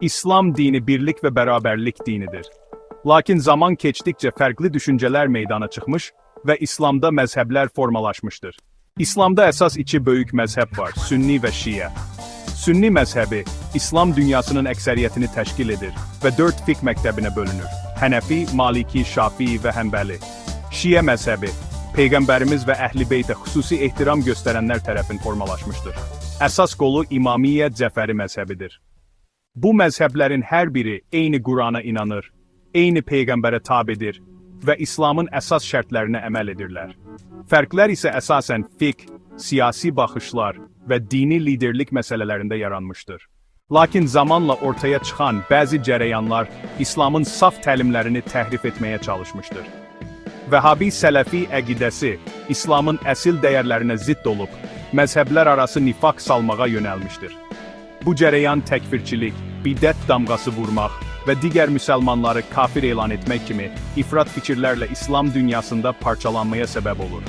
İslam dini birlik ve beraberlik dinidir. Lakin zaman keçdikcə fərqli düşüncələr meydana çıxmış və İslamda məzhəblər formalaşmışdır. İslamda əsas iki böyük məzhəb var, Sünni və Şiə. Sünni məzhəbi, İslam dünyasının əksəriyyətini təşkil edir və 4 fiqh məktəbinə bölünür. Hənəfi, Maliki, Şafii və Həmbəli. Şiə məzhəbi, Peyğəmbərimiz və Əhl-i Beytə xüsusi ehtiram göstərənlər tərəfindən formalaşmışdır. Əsas qolu İmamiyyə Cəfəri məzhəbidir. Bu məzhəblərin hər biri eyni Qurana inanır, eyni Peyğəmbərə tabedir və İslamın əsas şərtlərinə əməl edirlər. Fərqlər isə əsasən fiqh, siyasi baxışlar və dini liderlik məsələlərində yaranmışdır. Lakin zamanla ortaya çıxan bəzi cərəyanlar İslamın saf təlimlərini təhrif etməyə çalışmışdır. Vəhabi sələfi əqidəsi İslamın əsl dəyərlərinə zidd olub, məzhəblər arası nifaq salmağa yönəlmişdir. Bu cərəyan təkfirçilik, bidət damğası vurmaq və digər müsəlmanları kafir elan etmək kimi ifrat fikirlərlə İslam dünyasında parçalanmaya səbəb olur.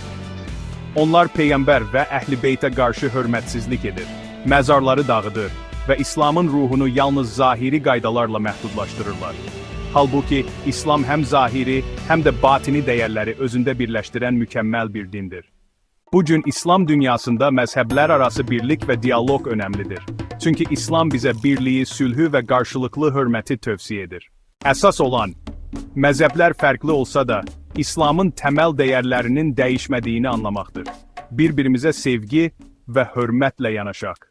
Onlar Peyğəmbər və Əhl-i Beytə qarşı hörmətsizlik edir, məzarları dağıdır və İslamın ruhunu yalnız zahiri qaydalarla məhdudlaşdırırlar. Halbuki İslam həm zahiri, həm də batini dəyərləri özündə birləşdirən mükəmməl bir dindir. Bu gün İslam dünyasında məzhəblər arası birlik və dialoq önəmlidir. Çünki İslam bizə birliyi, sülhü və qarşılıqlı hörməti tövsiyə edir. Əsas olan, məzhəblər fərqli olsa da, İslamın təməl dəyərlərinin dəyişmədiyini anlamaqdır. Bir-birimizə sevgi və hörmətlə yanaşaq.